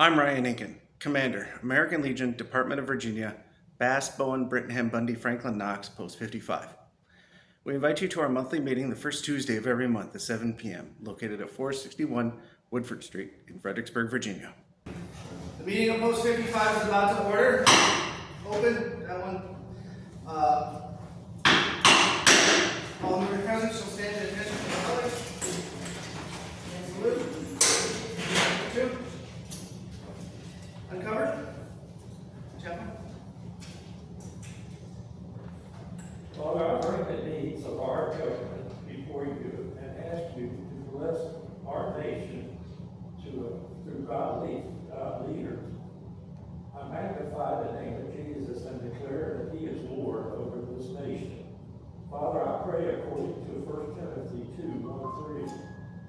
I'm Ryan Incan, Commander, American Legion, Department of Virginia, Bass, Bowen, Brittenham, Bundy, Franklin, Knox, Post 55. We invite you to our monthly meeting the first Tuesday of every month at 7 p.m., located at 461 Woodford Street in Fredericksburg, Virginia. The meeting of Post 55 is about to order. Open. That one. All members present shall stand at attention to the public. And salute. Two. Uncovered. Chapman. Father, I bring the needs of our government before you and ask you to bless our nation through godly leaders. I magnify the name of Jesus and declare that He is Lord over this nation. Father, I pray according to 1 Timothy 2:1-3,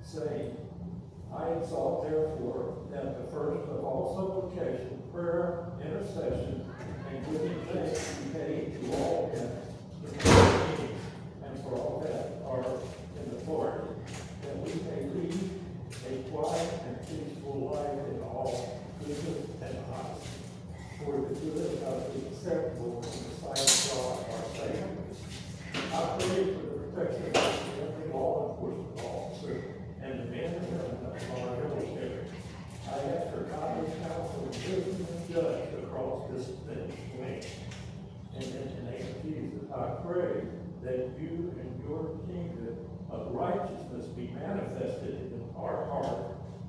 saying, I exalt therefore that the first of all supplication, prayer, intercession, and giving thanks be paid to all men, and for all that are in authority, that we may lead a quiet and peaceful life in all goodness and honesty, for the good of the acceptable in the sight of God our Savior. I pray for the protection of every law enforcement officer and the men and women of our military. I ask for godly counsel and wisdom and judge across this land. And in the name of Jesus, I pray that you and your kingdom of righteousness be manifested in our heart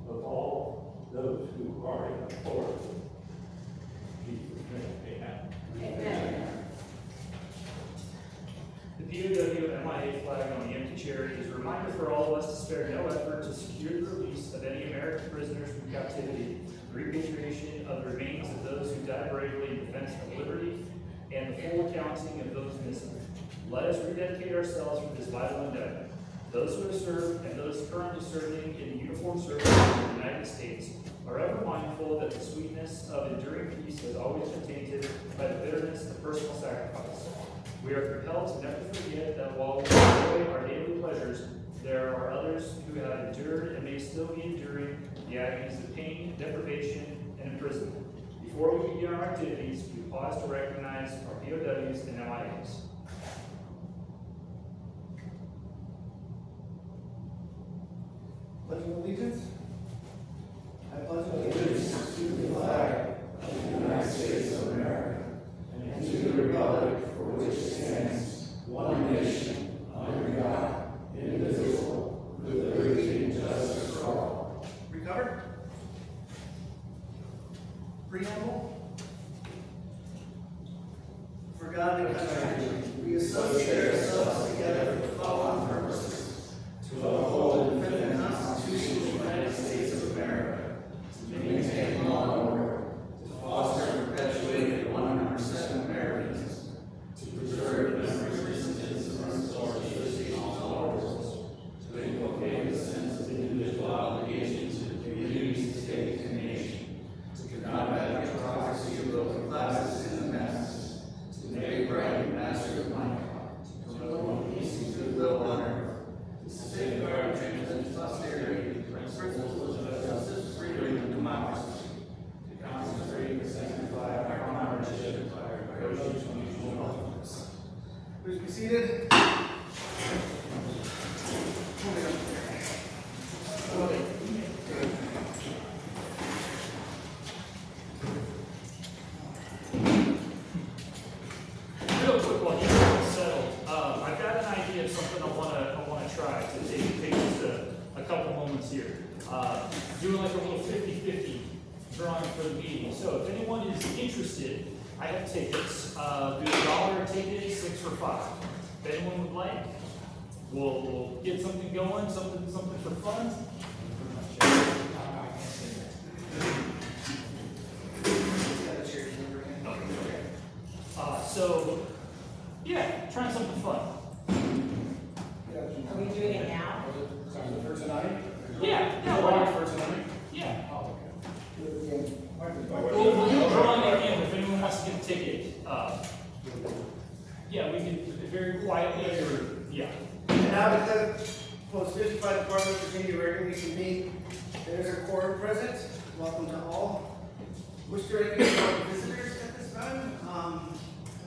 of all those who are in authority. In Jesus' name, amen. Amen. The POW MIA flag on the empty chair is a reminder for all of us to spare no effort to secure the release of any American prisoners from captivity, the repatriation of the remains of those who died bravely in defense of liberty, and the full accounting of those missing. Let us rededicate ourselves for this vital endeavor. Those who have served and those currently serving in the uniformed service of the United States are ever mindful that the sweetness of enduring peace has always been tainted by the bitterness of personal sacrifice. We are compelled to never forget that while we enjoy our daily pleasures, there are others who have endured and may still be enduring the agonies of pain, deprivation, and imprisonment. Before we begin our activities, we pause to recognize our POWs and MIAs. Pledge of allegiance. I pledge allegiance to the flag of the United States of America and to the republic for which it stands, one nation, under God, indivisible, with liberty and justice for all. Recovered? Preamble. For God and country, we associate ourselves together for the following purposes: to uphold and defend the Constitution of the United States of America, to maintain law and order, to foster and perpetuate the 100% Americans, to preserve the memories and instruments of our associational laws, to inculcate a sense of individual obligation to the community, state, and nation, to combat the hypocrisy of both classes and the masses, to make right and master of mind, to promote peace and goodwill on earth, to safeguard and transmit posterity the principles of justice, freedom, and democracy, to concentrate and sanctify our comradeship by our courageous mutual knowledge. Please be seated. Real quick while you get settled, I've got an idea of something I want to try to take just a couple moments here. Doing like a little 50-50 drawing for the meeting. So if anyone is interested, I have tickets. Do $1 a ticket, 6 for 5. If anyone would like, we'll get something going, something for fun. So, yeah, trying something fun. Are we doing it now? For tonight? Yeah, Why why? for tonight? Yeah. Oh, okay. We'll do a drawing at the end if anyone wants to get a ticket. Yeah, we can very quietly, or, yeah. And now because Post 55 Department of Virginia regularly meet, there's a quorum present. Welcome to all. wish to recognize all the visitors at this time. I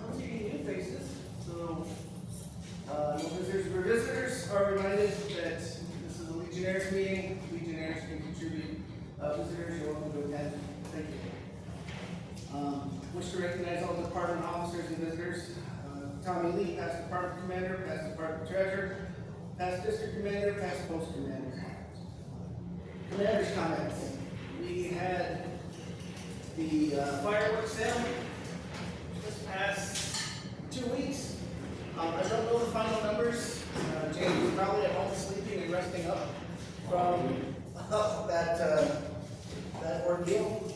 don't see any new faces, so no visitors. For visitors are reminded that this is a Legionnaires meeting. Legionnaires can contribute. Visitors, you're welcome to attend. Thank you. Wish to recognize all department officers and visitors. Tommy Lee, past department commander, past department treasurer, past district commander, past post commander. Commander's comments. We had the fireworks sale this past 2 weeks. I don't know the final numbers. James is probably at home sleeping and resting up from that ordeal.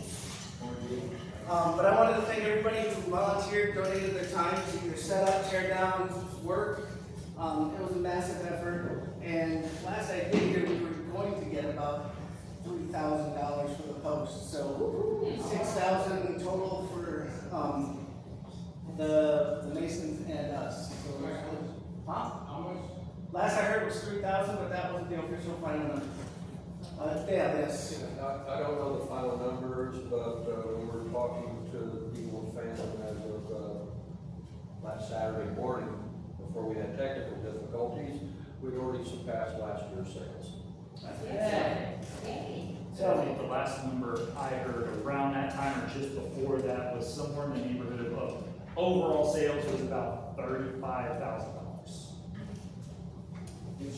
But I wanted to thank everybody who volunteered, donated their time to either set up, tear down, work. It was a massive effort. And last I did here, we were going to get about $3,000 for the post. So $6,000 total for the Masons and us. So, how much? Last I heard was $3,000, but that wasn't the official final number. Yeah, yes. I don't know the final numbers, but we were talking to the people in Phantom as of last Saturday morning, before we had technical difficulties. We'd already surpassed last year's sales. So I think the last number I heard around that time or just before that was somewhere in the neighborhood of overall sales was about $35,000. In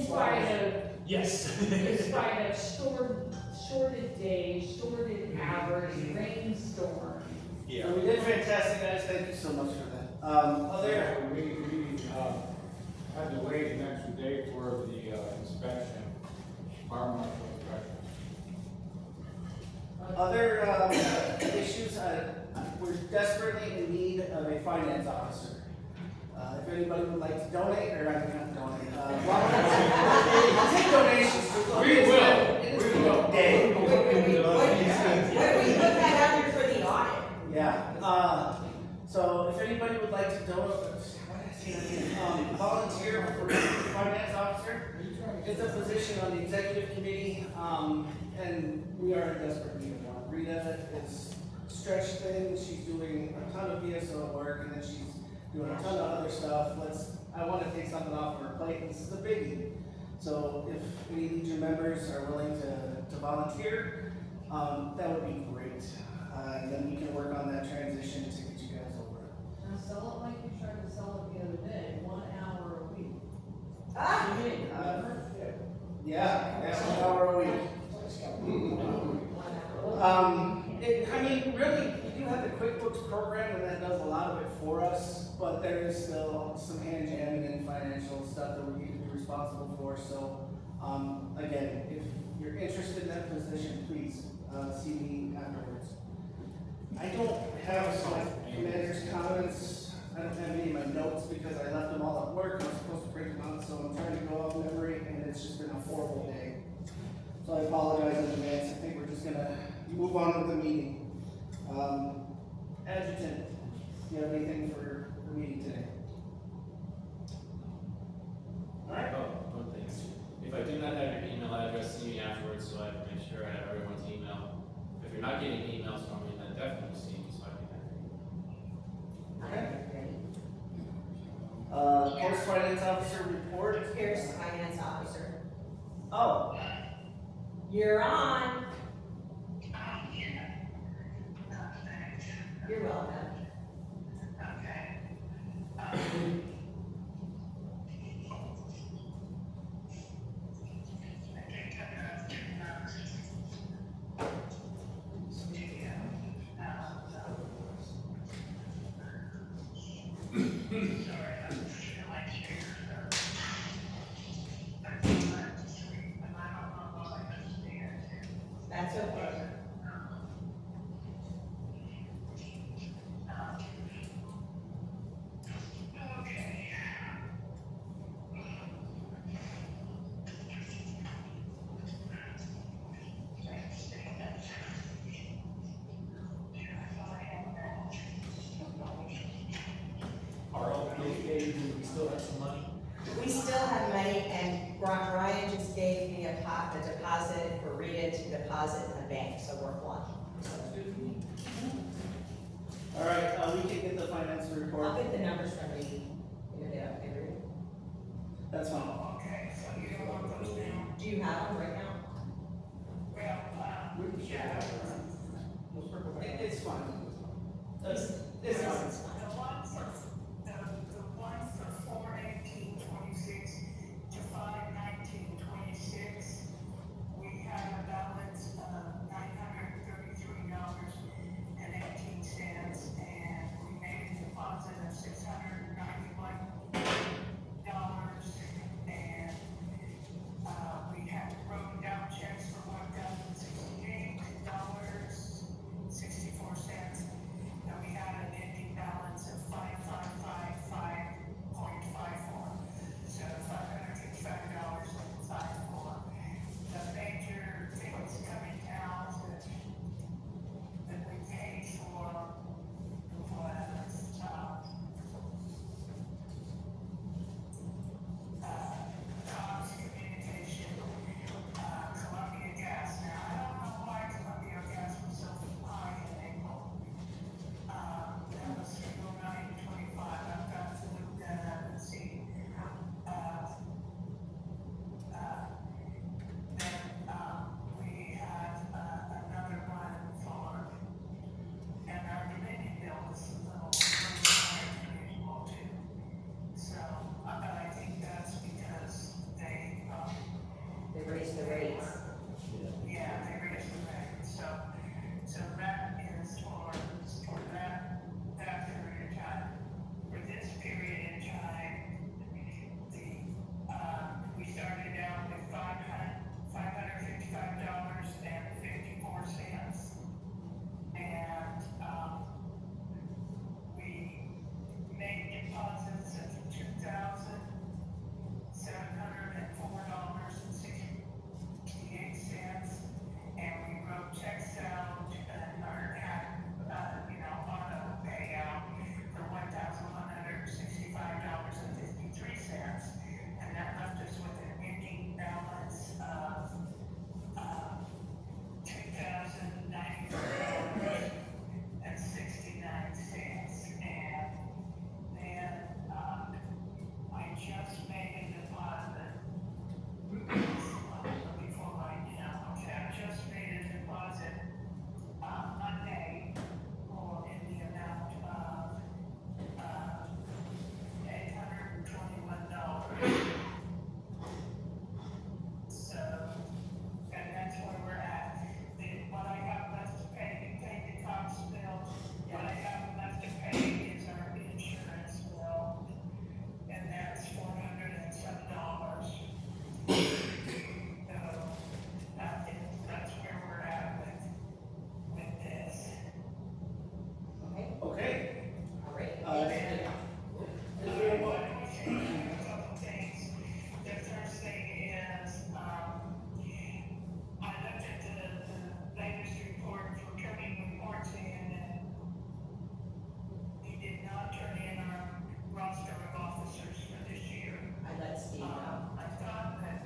spite of, Yes. in spite of shorted days, shorted hours, rainstorm. So we did fantastic, guys. Thank you so much for that. We had to wait an extra day for the inspection, fire marshal inspection. Other issues, we're desperately in need of a finance officer. If anybody would like to donate, or I can donate, take donations. We will. We will. Day. Where do we put that out there for the audit? Yeah. So if anybody would like to donate, volunteer for finance officer, it's a position on the executive committee, and we are in desperate need of one. Rita is stretched thin. She's doing a ton of VSO work, and then she's doing a ton of other stuff. I want to take something off of her plate. This is a biggie. So if any Legion members are willing to volunteer, that would be great. And then we can work on that transition to get you guys over it. Now sell it like you tried to sell it the other day, 1 hour a week. Ah, You did, remember? Yeah, 1 hour a week. I mean, really, we do have the QuickBooks program, and that does a lot of it for us, but there is still some hand jamming and financial stuff that we need to be responsible for. So, again, if you're interested in that position, please see me afterwards. I don't have my commander's comments. I don't have any of my notes because I left them all at work. I'm supposed to print them out, so I'm trying to go off memory, and it's just been a horrible day. So I apologize in advance. I think we're just gonna move on with the meeting. Adjutant, do you have anything for the meeting today? All right. One thing. If I do not have your email address, see me afterwards so I can make sure I have everyone's email. If you're not getting emails from me, then definitely see me so I can have your email. Okay. Post finance officer report. here's the finance officer. Oh, You're on. You're welcome. That's okay. Are all three paid? Do we still have some money? We still have money, and Ryan just gave me a deposit for Rita make a deposit in the bank, so we're flush. All right, we can get the finance I'll report. get the numbers from the, every, That's fine. Okay, so you don't want those now? do you have them right now? Well, yeah. It's fine. It's fine. The one for 4/18/26 to 5/19/26, we have a balance of $933.18, and we made a deposit of $691, and we have broken down checks for $1,068.64, and we had an ending balance of 5555.54, so $555.54. The major things coming out that we paid for was, Cox Communication, Columbia Gas. Now, I don't know why Columbia Gas was so high in April. That was $309.25. I've got to look that up and see. Then, we had, another one for, and our Dominion bill was a little higher than usual too. So, but I think that's because they, They raised the rates. yeah, they raised the rate, so that is for that period of time. For this period in time, we started out with $555.54, and, we made deposits of $2,704.68, and we wrote checks out and our had, auto payout for $1,165.53, and that left us with an ending balance of, $2,094.69, and then, I just made a deposit. Before right now, okay, I just made a deposit, Monday, or in the amount of, $821. So, and that's where we're at. What I have left to pay, we paid the Cox bill. What I have left to pay is our insurance bill, and that's $407. So, that's where we're at with this. Okay, Okay. all right. Is there a mo- A couple things. The first thing is, I looked at the latest report for turning reports in, and we did not turn in our roster of officers for this year. I let Steve know. I thought that,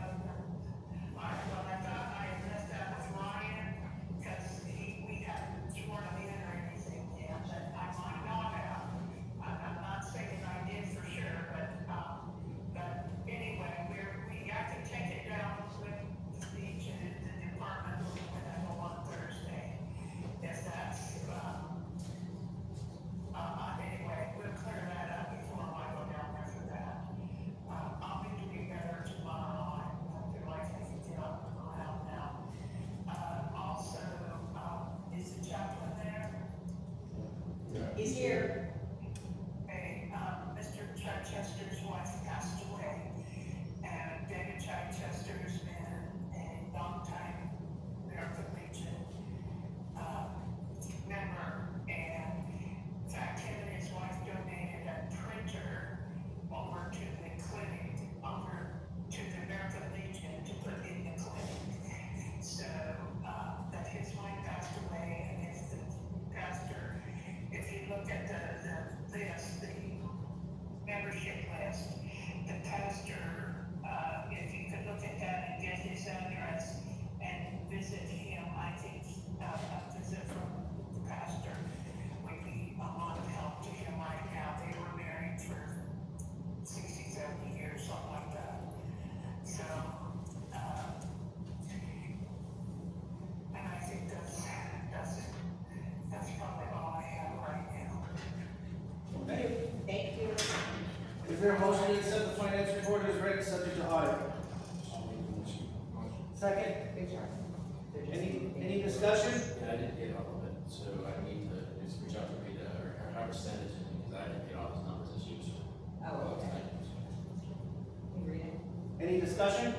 I messed up with Ryan, because we hadn't sworn him in or anything yet, but I might not have. I'm not saying I did for sure, but anyway, we have to take it down with each of the department when I go on Thursday. If that's, anyway, we'll clear that up before I go down there for that. I'll be doing better tomorrow. I feel like I can get up and go out now. Also, is the chaplain there? He's here. Okay, Mr. Chichester's wife passed away, and David Chichester's been a long-time American Legion member, and in fact, him and his wife donated a printer over to the clinic, over to the American Legion to put in the clinic. So, that his wife passed away, and if the pastor, if you look at the there a motion to accept the finance report as written, subject to audit? Second? Good job. Any discussion? Yeah, I didn't get all of it, so I need to just reach out to Rita or her percentage, because I didn't get all those numbers as usual. Oh, okay. Can you read it? Any discussion?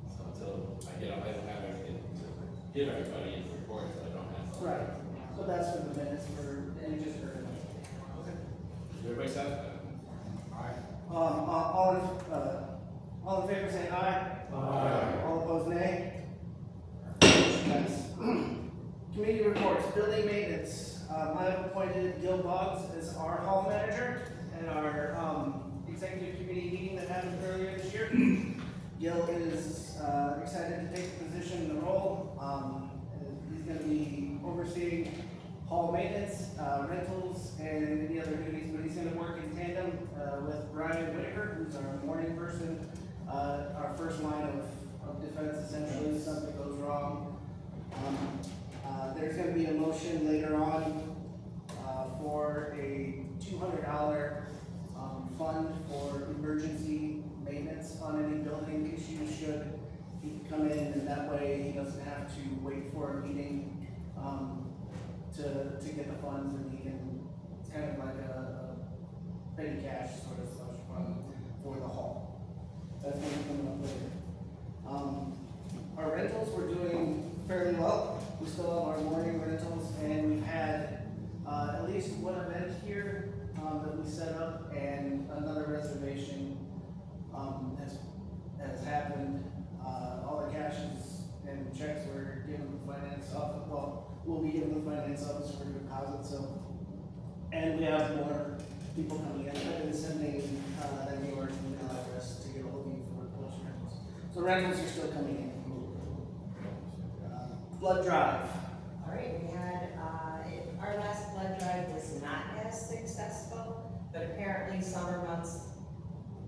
So until I don't have everything to give everybody in the report, so I don't have. Right, so that's for the minutes for, and just for. Okay. Everybody satisfied? All in favor say aye. Aye. All opposed nay. That's committee reports, building maintenance. I have appointed Gil Boggs as our hall manager at our executive committee meeting that happened earlier this year. Gil is excited to take the position and the role. He's going to be overseeing hall maintenance, rentals, and any other duties, but he's going to work in tandem with Brian Whitaker, who's our morning person, our first line of defense essentially if something goes wrong. There's going to be a motion later on for a $200 fund for emergency maintenance on any building issues should he come in, and that way he doesn't have to wait for a meeting to get the funds, and he can, it's kind of like a petty cash sort of slush fund for the hall. That's going to come up later. Our rentals, we're doing fairly well. We still have our morning rentals, and we've had at least one event here that we set up, and another reservation has happened. All the cashes and checks were given to the finance office. Well, we'll be given the finance office for deposit. So, and we have more people coming in. I've been sending them your email address to get a hold of you for those rentals. So rentals are still coming in. Blood drive. All right, we had, our last blood drive was not as successful, but apparently summer months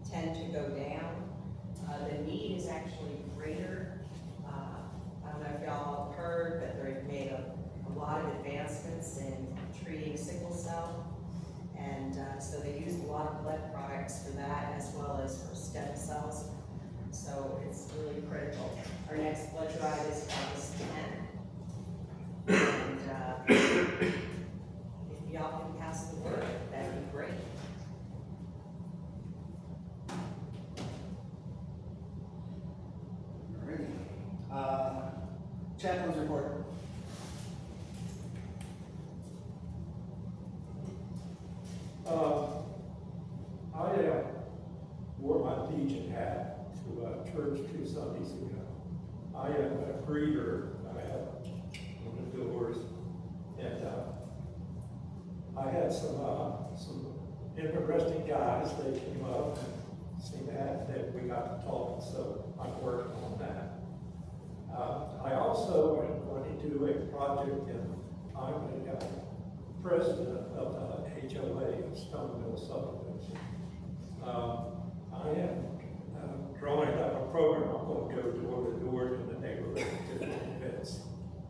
tend to go down. The need is actually greater. I don't know if y'all have heard, but they've made a lot of advancements in treating sickle cell. And so they use a lot of blood products for that as well as for stem cells. So it's really critical. Our next blood drive is August 10th. And if y'all can pass the word, that'd be great. Alrighty. Chaplain's report. I wore my Legion hat to church 2 Sundays ago. I am a greeter. I have on the doors, and I had some interesting guys. They came up and seemed that we got to talk, so I'm working on that. I also am going to do a project, and I'm the president of the HOA of Stone Mill Subdivision. I am drawing up a program. I'm going to go door to door in the neighborhood at different events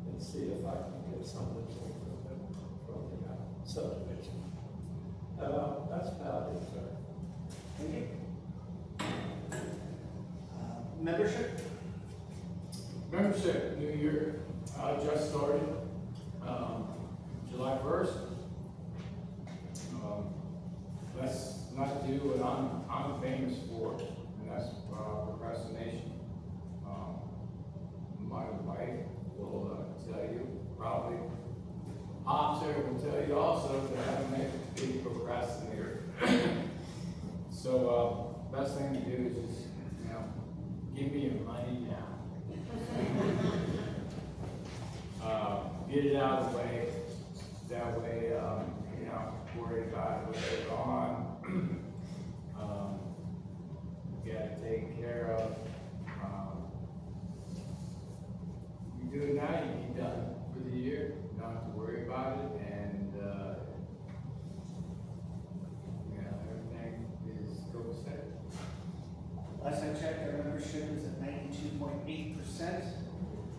and see if I can get something from the subdivision. That's about it, sir. Thank you. Membership. Membership, new year, just started, July 1st. Let's not do what I'm famous for, and that's procrastination. My wife will tell you, probably, Officer will tell you also that I'm a big procrastinator. So, best thing to do is just, give me your money now. Get it out of the way. That way, you're not worried about it later on. You gotta take care of. You do it now, you be done for the year. You don't have to worry about it, and everything is copacetic. Last I checked, our membership is at 92.8%.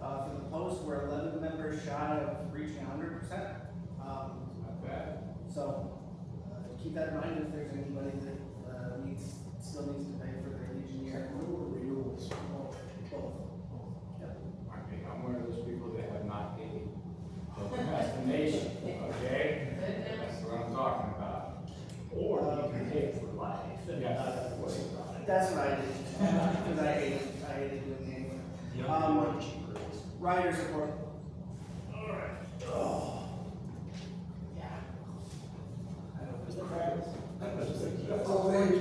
For the post, we're 11 members shy of reaching 100%. So, keep that in mind if there's anybody that, still needs to pay for their Legion year. Renewals. Both. Yep. I mean, I'm one of those people that have not paid the procrastination, okay? That's what I'm talking about. Or you can pay it for life, and not have to worry about it. That's what I did, because I hated doing it anyway. The younger, the cheaper it is. Riders report. Alright. Oh. Yeah.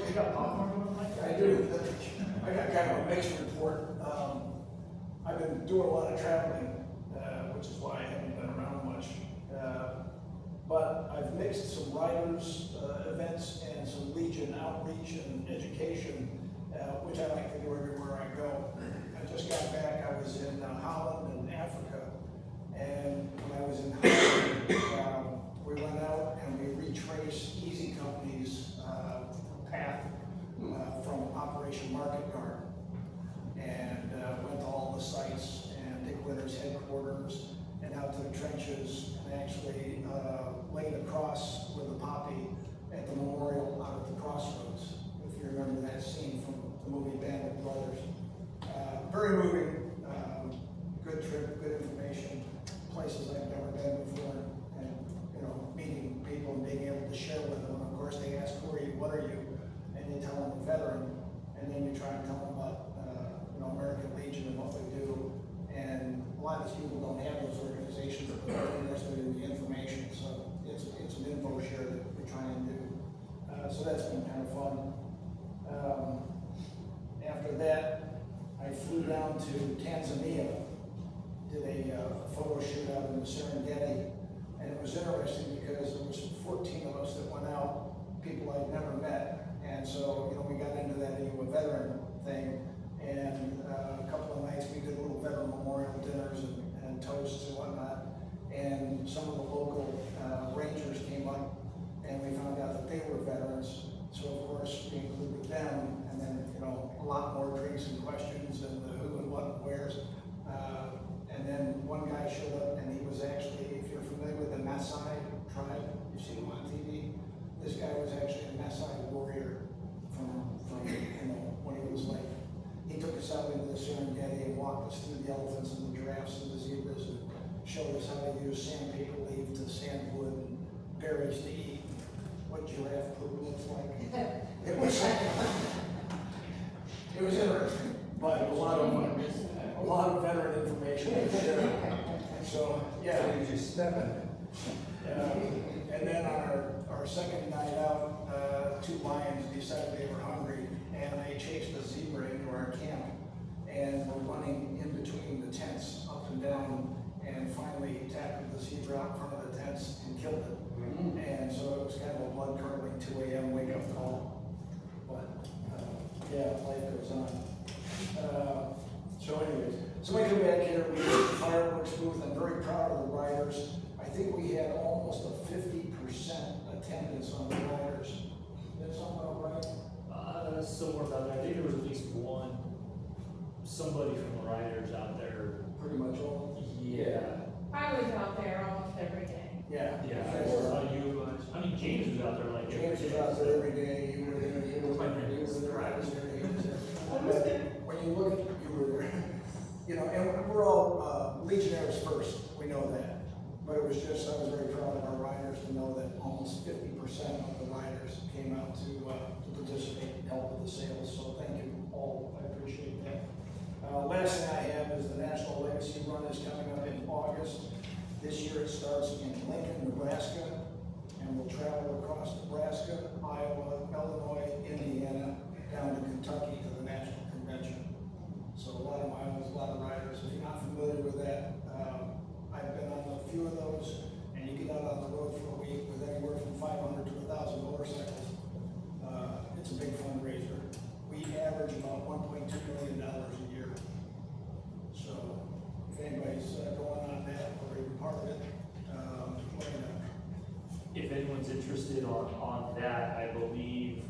You got popcorn going like that? I do. I got kind of a mixed report. I've been doing a lot of traveling, which is why I haven't been around much. But I've mixed some riders, events and some Legion outreach and education, which I like to do everywhere I go. I just got back, I was in Holland and Africa. And when I was in Holland, we went out and we retraced Easy Company's path from Operation Market Guard. And went to all the sites and Dick Witter's headquarters and out to the trenches and actually laid across with a poppy at the memorial out at the crossroads. If you remember that scene from the movie Band of Brothers. Very moving, good trip, good information, places I've never been before, and meeting people and being able to share with them. Of course, they ask, who are you, what are you? And you tell them a veteran, and then you try and tell them about American Legion and what we do. And a lot of these people don't have those organizations, but they're interested in the information. So it's an info share that we try and do. So that's been kind of fun. After that, I flew down to Tanzania, did a photo shoot out in the Serengeti, and it was interesting because there was 14 of us that went out, people I'd never met, and so we got into that a veteran thing, and a couple of nights we did little veteran memorial dinners and toasts and whatnot, and some of the local rangers came up, and we found out that they were veterans, so of course we included them, and then a lot more drinks and questions and the who and what and where's. And then one guy showed up and he was actually, if you're familiar with the Maasai tribe, you've seen him on TV, this guy was actually a Maasai warrior from when he was like, he took us out into the Serengeti and walked us through the elephants and the giraffes and the zebras and showed us how to use sandpaper leaf to sandwood and berries to eat, what giraffe poop looks like. It was interesting, but a lot of veteran information to share. So, yeah. You just step in it. And then on our second night out, two lions decided they were hungry and they chased a zebra into our camp and were running in between the tents up and down and finally tackled the zebra out in front of the tents and killed it. And so it was kind of a blood curdling 2 a.m. wake up call. But yeah, life goes on. So anyways, so I come back here, we did the fireworks booth. I'm very proud of the riders. I think we had almost a 50% attendance on the riders. Is that something about right? Somewhere about there. I think there was at least somebody from the riders out there. Pretty much all. Yeah. I was out there almost every day. Yeah. I mean, James was out there like James was out there every day. You were there. You were there. You were there. I was there. He was there. But when you look at, you were there. And we're all Legionnaires first. We know that. But it was just, I was very proud of our riders to know that almost 50% of the riders came out to participate and help with the sales. So thank you all. I appreciate that. Last thing I have is the National Legacy Run is coming up in August. This year it starts in Lincoln, Nebraska, and we'll travel across Nebraska, Iowa, Illinois, Indiana, down to Kentucky to the National Convention. So a lot of miles, a lot of riders. If you're not familiar with that, I've been on a few of those, and you get out on the road for a week with anywhere from 500 to 1,000 motorcycles. It's a big fundraiser. We average about $1.2 million a year. So if anybody's going on that or even part of it, let me know. If anyone's interested on that, I believe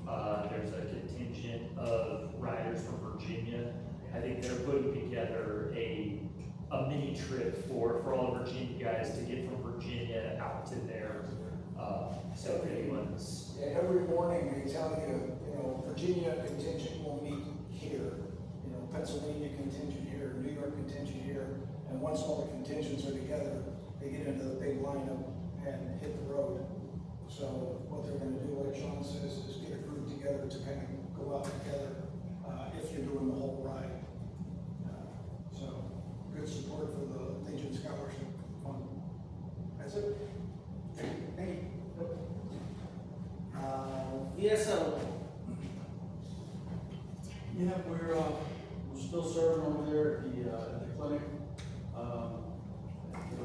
there's a contingent of riders from Virginia. I think they're putting together a mini trip for all Virginia guys to get from Virginia out to there. So if anyone's, Yeah, every morning they tell you, you know, Virginia contingent will meet here, you know, Pennsylvania contingent here, New York contingent here, and once all the contingents are together, they get into the big lineup and hit the road. So what they're gonna do, like Sean says, is get a group together to kind of go out together, if you're doing the whole ride. So, good support for the Legion Scholarship Fund. That's it. Thank you. VSO, Yeah, we're still serving over there at the clinic.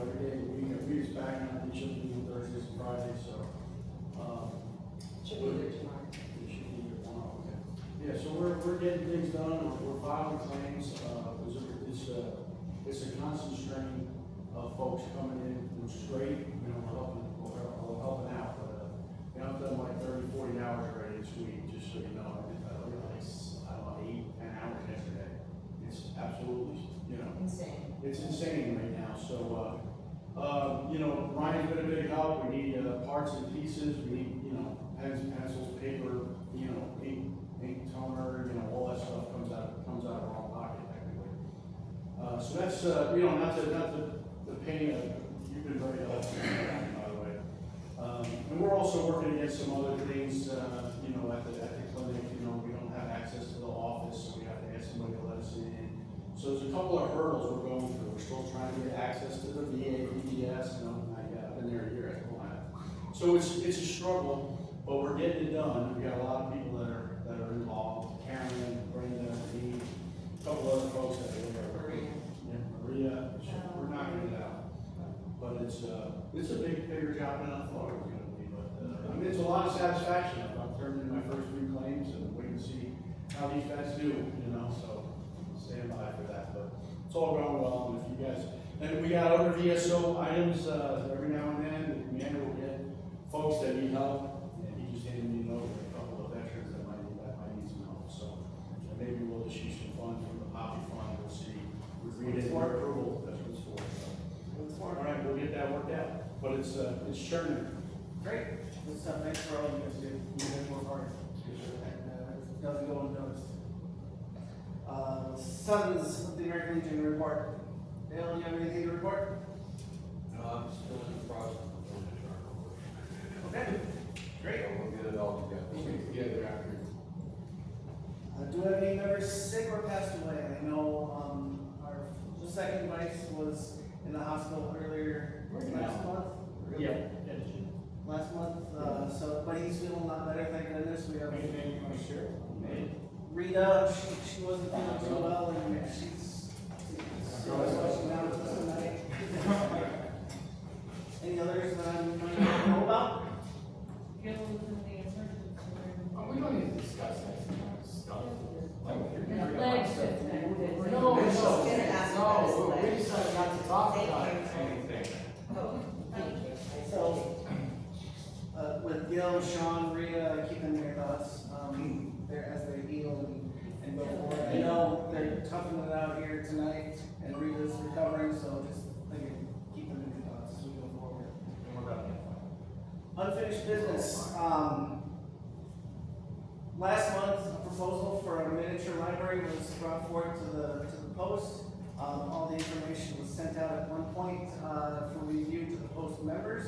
Every day, we is back on each of the Thursdays and Fridays, so. Should be there tomorrow. It should be here tomorrow, okay. Yeah, so we're getting things done, we're filing claims, it's a constant stream of folks coming in, which is great, you know, we're helping out, but, you know, I've done like 30, 40 hours already this week, just so you know, I realized, I don't know, 8, 10 hours yesterday. It's absolutely, you know, Insane. it's insane right now, so, you know, Ryan's been a big help, we need, parts and pieces, we need, you know, pens, pencils, paper, you know, ink toner, you know, all that stuff comes out of our own pocket technically. So that's, you know, not the pain of, you've been very helpful, by the way. And we're also working against some other things, you know, at the clinic, you know, we don't have access to the office, so we have to ask somebody to let us in. So there's a couple of hurdles we're going through. We're still trying to get access to the VA, PDS, you know, I've been there a year, I still have. So it's a struggle, but we're getting it done. We got a lot of people that are involved. Karen, Brenda, me, a couple other folks that are there. Maria, we're knocking it out. But it's a bigger job than I thought it was gonna be, but, I mean, it's a lot of satisfaction. I've turned in my first 3 claims and waiting to see how these guys do, you know, so stand by for that, but it's all going well, and if you guys, and we got other VSO items, every now and then, the commander will get folks that need help, and he just handed me a note with a couple of veterans that might need some help, so, and maybe we'll just use some funds from the Poppy Fund, we'll see, with reading approval, that's what it's for, so. All right, we'll get that worked out, but it's churning. great, good stuff, thanks for all you guys do, you guys work hard. And, it doesn't go unnoticed. Sons of the American Legion report. Dale, do you have anything to report? No, I'm still in the process of doing the chart. Okay, great. So we'll get it all together. We'll get together after. Do we have any members sick or passed away? I know, our second vice was in the hospital earlier last month. yeah, Last month, so, but he's feeling a lot better, thank goodness. We have Anything you want to share? Rita, she wasn't feeling too well, and she's watching out with us tonight. Any others that I might know about? Gil was in the emergency room. We don't need to discuss that kind of stuff. Like, you're Legs stuff. affected. No, I was just gonna ask about his we legs. decided not to talk Thank about you. anything. Oh, So, with Gil, Sean, Rita, keeping their thoughts, there as they heal and go forward. I know they're toughing it out here tonight, and Rita's recovering, so just, again, keep them in your thoughts as we go forward. And we're about to have fun. Unfinished business, last month, a proposal for a miniature library was brought forward to the post. All the information was sent out at one point, for review to the post members.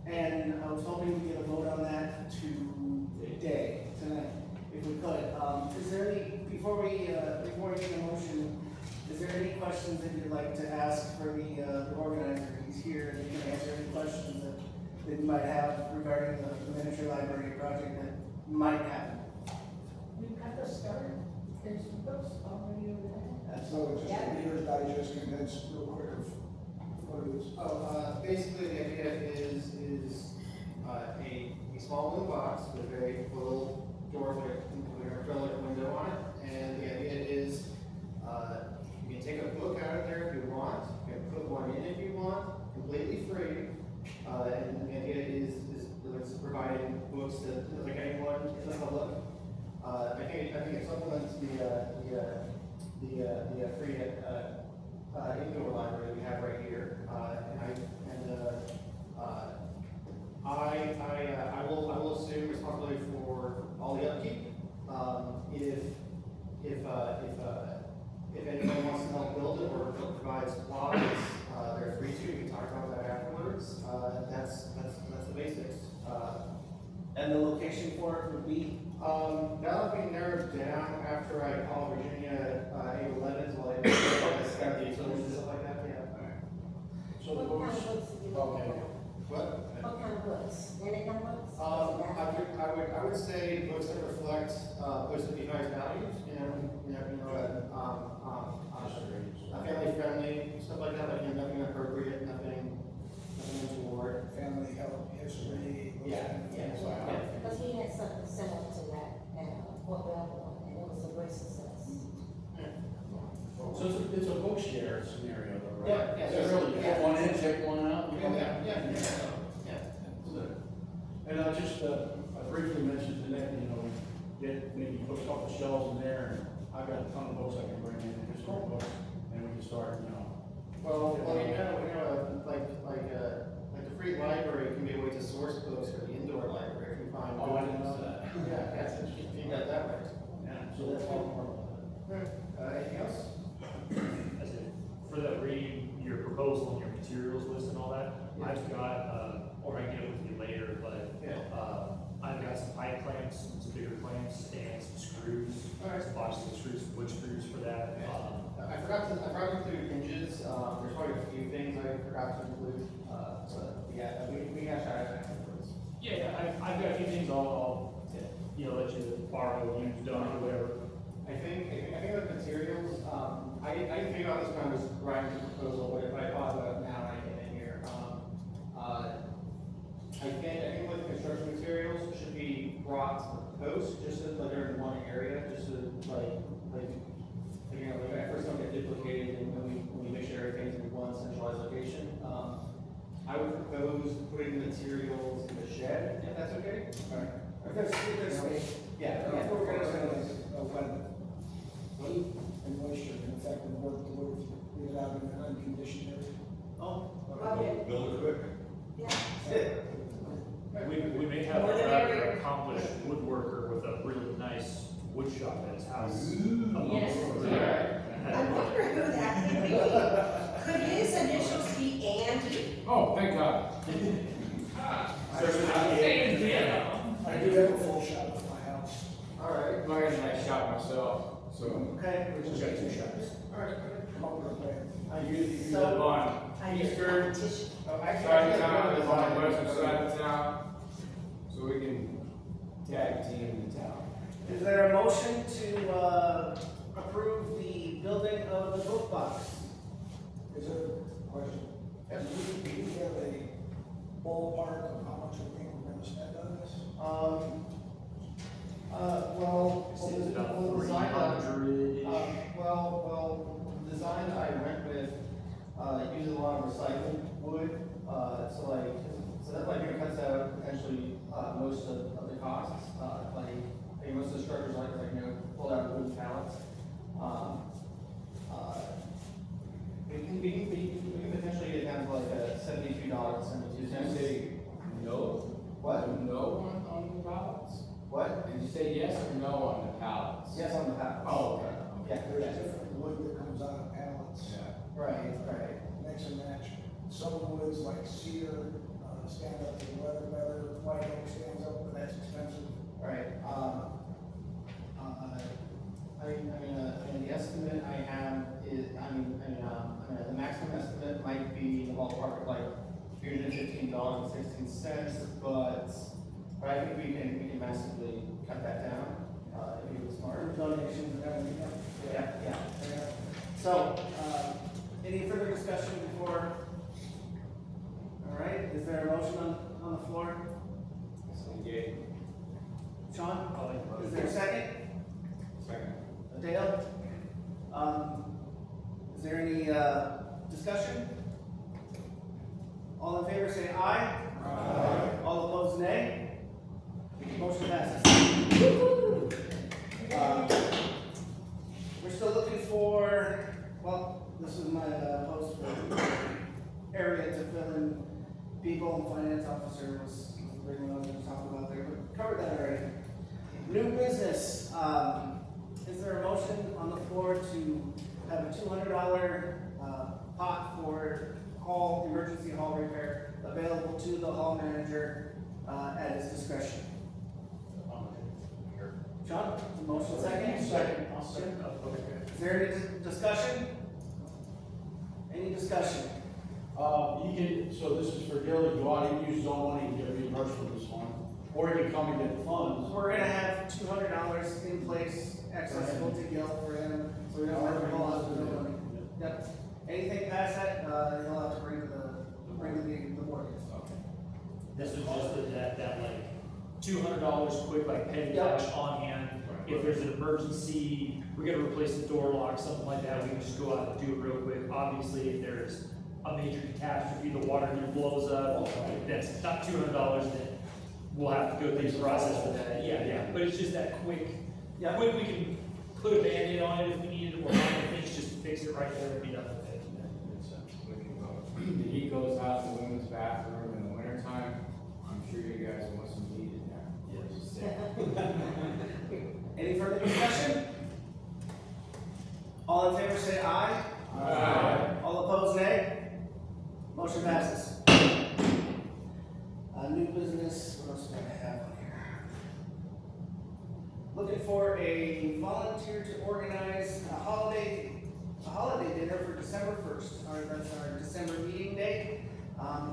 And I was hoping to get a vote on that today, tonight, if we could. Is there any, before we get a motion, is there any questions that you'd like to ask for the organizer? He's here, and he can answer any questions that you might have regarding the miniature library project that might happen. We've got the start, there's books already over there. So just a Reader's Digest condensed real quick of what it is. Basically, the idea is a small blue box with a very little door with a acrylic window on it. And the idea is, you can take a book out of there if you want, you can put one in if you want, completely free. And the idea is it's providing books that, like anyone in the public. I think it supplements the free indoor library we have right here. I will assume responsibility for all the upkeep. If anyone wants to help build it or provide supplies, they're free to. We can talk about that afterwards. That's the basics. And the location for it would be? That'll be narrowed down after I call Virginia, 811, so like, scout the utilities and stuff like that, yeah. So the What kind books, of books do you okay. What? What kind of books? Any kind of books? I would say books that reflect, post-55 values, family friendly, stuff like that, like, nothing inappropriate, nothing untoward. Family health, history. those Yeah, kind of yeah, things. yeah. Because he had something similar to that at Fort Belvoir, and it was a great success. So it's a book share scenario though, right? Yeah, So really, take one in, take one out? you know? Yeah. Good. And I briefly mentioned to Nick, get, maybe put a couple shelves in there, and I've got a ton of books I can bring in, just more books, and we can start, Well, like the free library can be a way to source books for the indoor library if we find. Oh, I didn't know that. Yeah, that's interesting. You got that right. Yeah, so that's all part of Anything else? As in, for that reading, your proposal and your materials list and all that, Yeah. I've got, or I can get it with you later, but, Yeah. I've got some pipe clamps, some bigger clamps, and some screws. All right. Some boxes of screws, some wood screws for that. I forgot to include hinges. There's probably a few things I forgot to include. But yeah, we got shot at afterwards. Yeah, I've got a few things I'll let you borrow, use, donate, whatever. I think with materials, I didn't think about this when I was writing the proposal, but if I thought about it now, I get in here. I think with construction materials should be brought to the post, just so that they're in one area, just so like efforts don't get duplicated, and when we make sure everything's in one centralized location. I would propose putting the materials in the shed, if that's okay. Right. If there's space. Yeah. If we're gonna when heat and moisture can affect the wood, leave it out in an unconditioned area. Oh, Build it quick. Yeah. We may have More a than rather area. accomplished woodworker with a really nice wood shop at his house. Yes. I wonder who that could be. Could his initials be Andy? Oh, thank God. I do have a full shop at my house. All right. I'm not gonna nice shot myself, so. okay. We just got 2 shops. All right. Come up with a plan. You So- live on I need Eastern competition. side of town, live on the western side of town, so we can tag team the town. Is there a motion to approve the building of the book box? Is there a question? Do you have a ballpark of how much we think we're gonna spend on this? Seems about the design, 300-ish. the design I went with, uses a lot of recycled wood, so that like it cuts out potentially, most of the costs, most of the structures pulled out wooden pallets. We can potentially get down to like $72.72. Did you say no? What? No on the pallets? What? Did you say yes or no on the pallets? Yes, on the pallets. Oh, okay. Yeah, There's different wood that comes out of pallets. right. Mix and match. Some woods like cedar, stand up to the weather better, white oak stands up, but that's expensive. Right. The estimate I have is, the maximum estimate might be in the ballpark of like $315.16, but I think we can massively cut that down, if we were smart. Donations and everything. Yeah. So, any further discussion before? All right, is there a motion on the floor? Okay. Sean, is there a second? Second. Dale? Is there any, discussion? All in favor say aye. Aye. All opposed nay. Motion passes. We're still looking for, this is my post for area to fill in. People and finance officer was everything I was gonna talk about there, but covered that already. New business, is there a motion on the floor to have a $200 pot for emergency hall repair available to the hall manager at his discretion? John, motion second? Second, I'll second. Okay. Is there any discussion? Any discussion? You can, so this is for Gilly, go out and use his own money and get reimbursed for this one, or you can come and get the funds. We're gonna have $200 in place accessible to Gil for him, so we don't have to pull out the money. Yep. Anything past that, he'll have to bring to the board. This was just that like $200 quick, like petty Yep. cash on hand. If there's an emergency, we gotta replace the door lock, something like that, we can just go out and do it real quick. Obviously, if there's a major catastrophe, the water heater blows up, that's not $200, then we'll have to go through the process for that. Yeah, but it's just that quick, Yeah. quick, we can put a Band-Aid on it if we need it, or minor things, just fix it right there and be done with it. The heat goes out the women's bathroom in the wintertime, I'm sure you guys want some heat in there. Yes. Any further discussion? All in favor say aye. Aye. All opposed, nay. Motion passes. New business, what else do I have on here? Looking for a volunteer to organize a holiday dinner for December 1st. That's our December meeting day.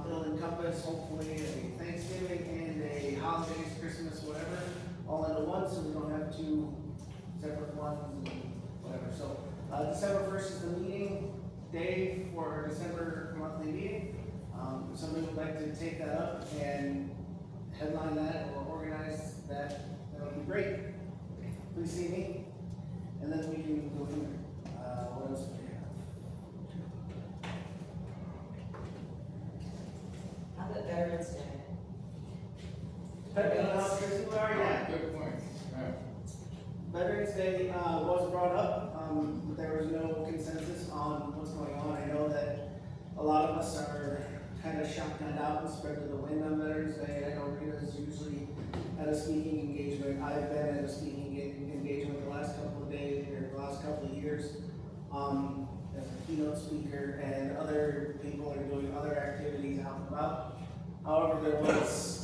It'll encompass hopefully a Thanksgiving and a holidays, Christmas, whatever, all into one, so we don't have two separate ones and whatever. So, December 1st is the meeting day for our December monthly meeting. If somebody would like to take that up and headline that or organize that, that would be great. Please see me, and then we can go from there. What else do we have? How about Veterans Day? Good point. Yeah. Veterans Day was brought up, but there was no consensus on what's going on. I know that a lot of us are kind of shotgunned out and spread to the wind on Veterans Day. I know Rita's usually at a speaking engagement. I've been at a speaking engagement the last couple of days, or the last couple of years, as a keynote speaker, and other people are doing other activities out and about. However, there was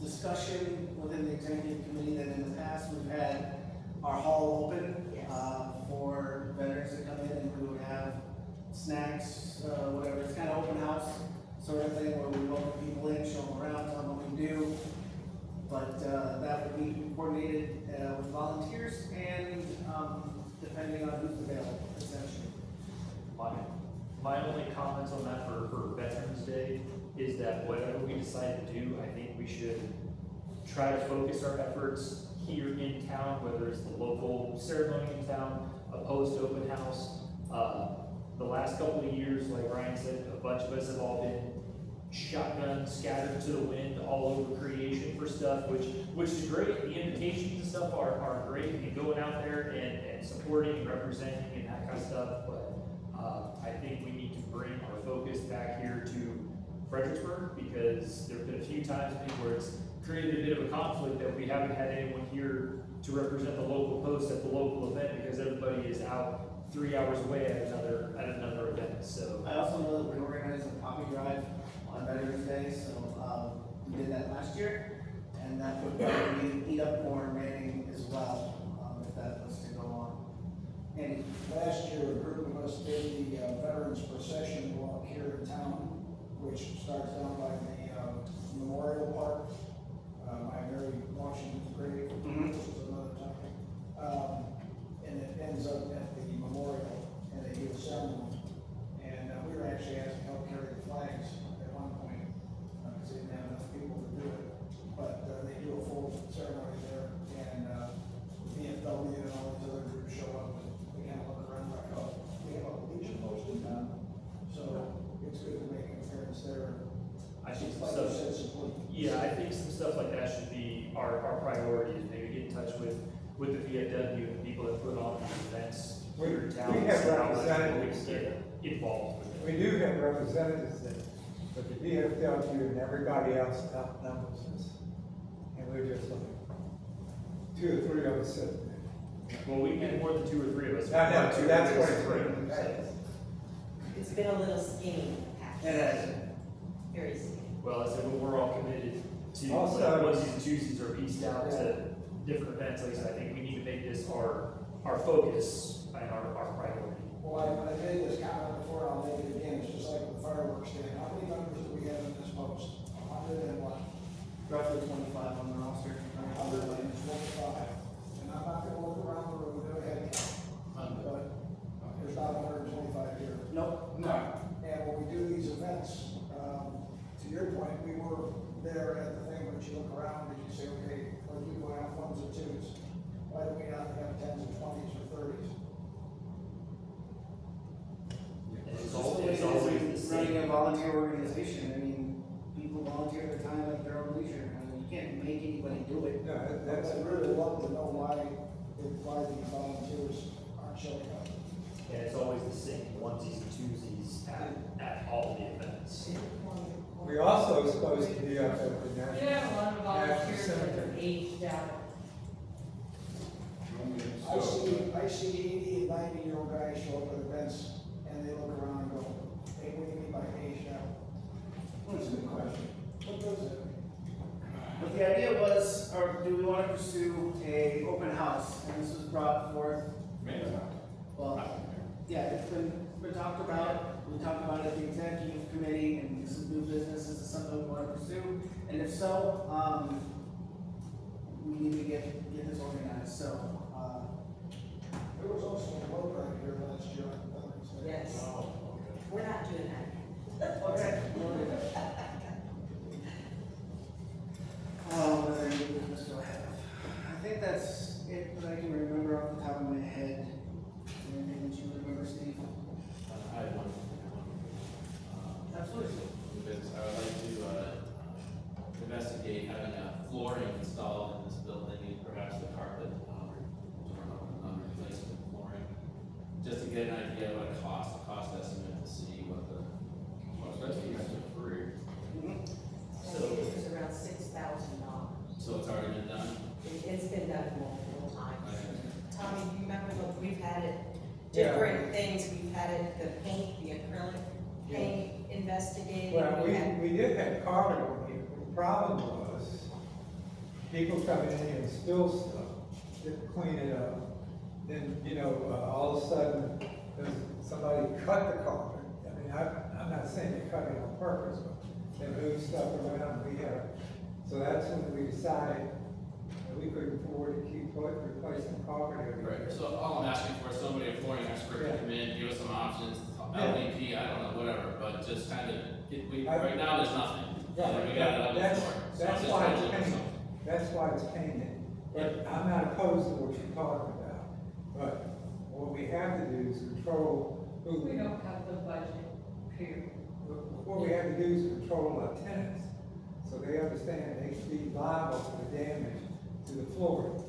discussion within the executive committee that in the past we've had our hall open for veterans to come in, and we would have snacks, whatever. It's kind of open house sort of thing where we welcome people in, show them around, tell them what we do. But that would be coordinated with volunteers and depending on who's available, essentially. My only comments on that for Veterans Day is that whatever we decide to do, I think we should try to focus our efforts here in town, whether it's the local ceremony in town, a post open house. The last couple of years, like Ryan said, a bunch of us have all been shotgun scattered to the wind all over creation for stuff, which is great. The invitations and stuff are great, and going out there and supporting and representing and that kind of stuff, but I think we need to bring our focus back here to Fredericksburg, because there have been a few times I think where it's created a bit of a conflict that we haven't had anyone here to represent the local post at the local event, because everybody is out 3 hours away at another event. So I also know that we organized a poppy drive on Veterans Day, so we did that last year, and that would probably eat up more manning as well, if that was to go on. And Last year, a group of us did the Veterans Procession walk here in town, which starts down by the Memorial Park, by Mary Washington's grave, which is another topic. And it ends up at the memorial, and they do a ceremony. And we were actually asked to help carry the flags at one point, because they didn't have enough people to do it. But they do a full ceremony there, and VFW and all these other groups show up, and we kind of look around like, oh, we have a Legion post in town. So it's good to make an appearance there. I think some Like stuff, you said, support. yeah, I think some stuff like that should be our priority, is maybe get in touch with the VFW and the people that put on these events here in town. We have see how much representatives we can get involved with it. We do have representatives there, but the VFW and everybody else outnumbers us. and we're just like, 2 or 3 of us sitting there. Well, we get more than 2 or 3 of us. That's what it's Right. been. It's been a little skinny, actually. It has. Very skinny. Well, I said, we're all committed to, Also- like, onesies and twosies are pieced out to different events, like I said, I think we need to make this our focus and our priority. Well, I made this comment before, I'll make it again, it's just like with the fireworks stand, how many members do we have in this post? 101. Roughly 25 on the roster. 125. And I'm not gonna look around the room, do a head count, but there's not 125 here. Nope. No. And when we do these events, to your point, we were there at the thing, but you look around and you say, okay, what do we have, 1s or 2s? Why do we not have 10s and 20s or 30s? It's It's always just the running a same. volunteer organization. I mean, people volunteer their time at their own leisure. I mean, you can't make anybody do it. No, I'd really love to know why these volunteers aren't showing up. And it's always the same onesies and twosies at all the events. We're also supposed to be up at the national. Yeah, a lot of volunteers that are Cemetery. aged out. I see 80 and 90-year-old guys show up at events and they look around and go, hey, what do you mean by age now? That's a good question. What does that mean? But the idea was, or do we want to pursue a open house? And this was brought forth. Maybe not. Well, yeah, it's been talked about. We talked about it at the executive committee, and this is new business. Is this something we want to pursue? And if so, we need to get this organized. So, There was also a boat right here last year on Veterans Day. Yes. We're not doing that. okay. What other new business do I have? I think that's it that I can remember off the top of my head. Anything that you remember, Steve? I had one. Absolutely. New business. I would like to investigate having a flooring installed in this building, and perhaps the carpet, replacement flooring, just to get an idea of what it costs, a cost estimate to see what the. Especially if it's free. I think it was around $6,000. So it's already been done? It's been done multiple times. Okay. Tommy, do you remember, look, we've had it, Yeah. different things, we've had it, the paint, the acrylic paint investigated. Well, had- we did have carpet on here, but the problem was, people come in here and spill stuff, to clean it up. Then, all of a sudden, somebody cut the carpet. I mean, I'm not saying they cut it on purpose, but they moved stuff around, so that's when we decided that we couldn't afford to keep replacing carpet every year. Right, so all I'm asking for is somebody, a flooring expert to come in, give us some options, Yeah. LVP, I don't know, whatever, but just kind of, right now, there's nothing. Right. We got it on the That's- floor. So I'm that's just why trying to it's look at painted. something. That's why it's painted. But I'm not opposed to what you're talking about. But what we have to do is control who, We don't have the budget, period. what we have to do is control our tenants. So they understand they should be liable for the damage to the floor,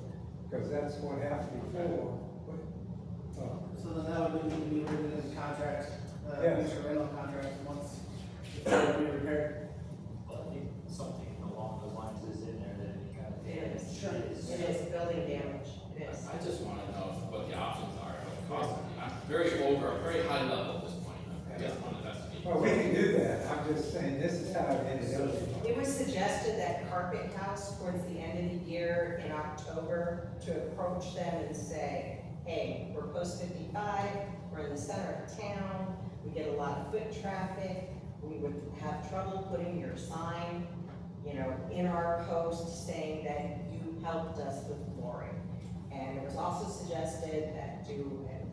because that's what happened before. So then that would need to be written in the contract, Yes. future rental contract, once it's going to be repaired. But I think something along those lines is in there that it kind of. It is, it is building damage, it is. I just wanna know what the options are, what the cost is. I'm very high level at this point, I just want to investigate. Well, we can do that. I'm just saying, this is how it ended up. It was suggested that Carpet House towards the end of the year in October to approach them and say, hey, we're post 55, we're in the center of town, we get a lot of foot traffic, we would have trouble putting your sign, in our post saying that you helped us with flooring. And it was also suggested that do an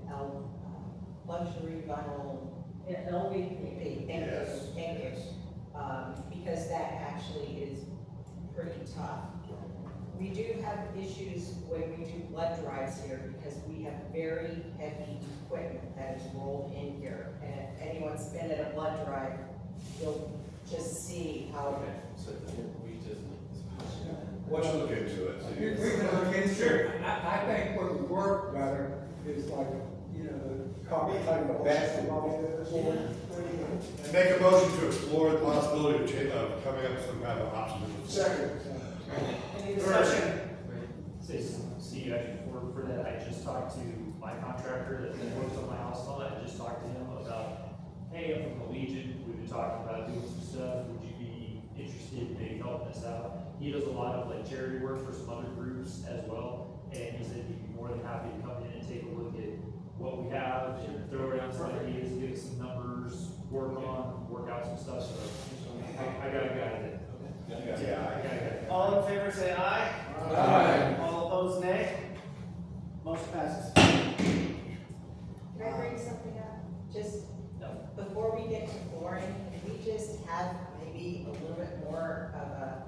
luxury vinyl. Yeah, LVP. Thank you. Because that actually is pretty tough. We do have issues when we do blood drives here because we have very heavy equipment that is rolled in here. And if anyone's been at a blood drive, you'll just see how. So we just. Let's look into it. We can look into it. I think what would work better is like, the carpet type of basketball. And make a motion to explore the possibility of coming up with some kind of option. Second. Any discussion? Say, Steve, actually, for that, I just talked to my contractor that works on my house and all that, I just talked to him about, hey, I'm from the Legion, we've been talking about doing some stuff, would you be interested in maybe helping us out? He does a lot of like charity work for some other groups as well, and he said he'd be more than happy to come in and take a look at what we have, and throw around some ideas, give us some numbers, work out some stuff, so I got a guy that. Yeah, I got a guy. All in favor, say aye. Aye. All opposed, nay. Motion passes. Can I bring something up? Just before we get to flooring, can we just have maybe a little bit more of a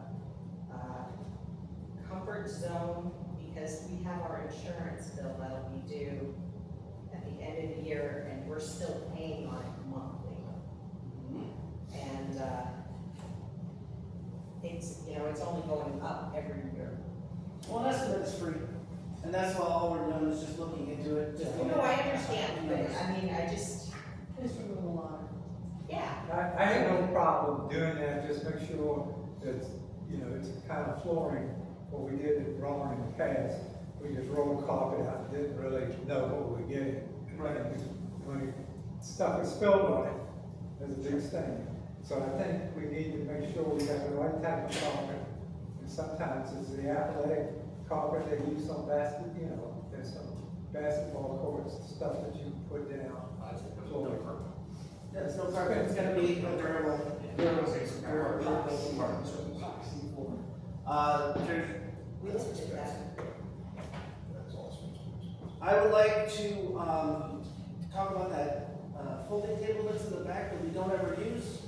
comfort zone? Because we have our insurance bill that'll be due at the end of the year, and we're still paying on it monthly. And, it's, you know, it's only going up every year. Well, an estimate's free, and that's why all we're doing is just looking into it. Just No, I understand, but I mean, I just, Just remove a line. yeah. I have no problem doing that, just make sure that, you know, it's kind of flooring, what we did wrong in the past. We just rolled carpet out, didn't really know what we were getting. Right. When stuff is spilled on it, there's a big stain. So I think we need to make sure we got the right type of carpet. And sometimes it's the athletic carpet they use on there's some basketball courts, stuff that you put down. Yeah, it's no carpet, it's gonna be a durable. We looked at that. I would like to, talk about that, folding table that's in the back that we don't ever use.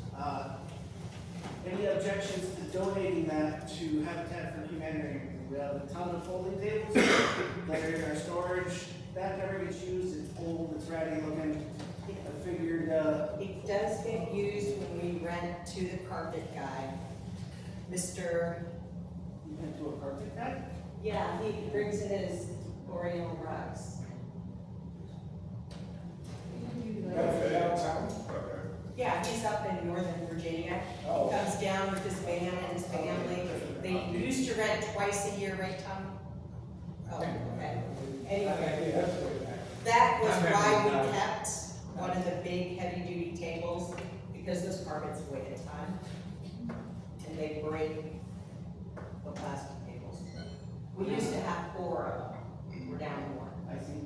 Any objections to donating that to Habitat for Humanity? We have a ton of folding tables that are in our storage. That never gets used, it's old, it's ratty looking. I figured, It does get used when we rent to the carpet guy. Mr. you went to a carpet guy? Yeah, he brings in his Oriental rugs. Downtown? Yeah, he's up in Northern Virginia. He Oh. comes down with his van and his family. They used to rent twice a year, right, Tom? Oh, okay. Anyway, that was why we kept one of the big heavy-duty tables, because those carpets weigh a ton. And they break the plastic tables. We used to have 4 of them. We're down to 1. I see.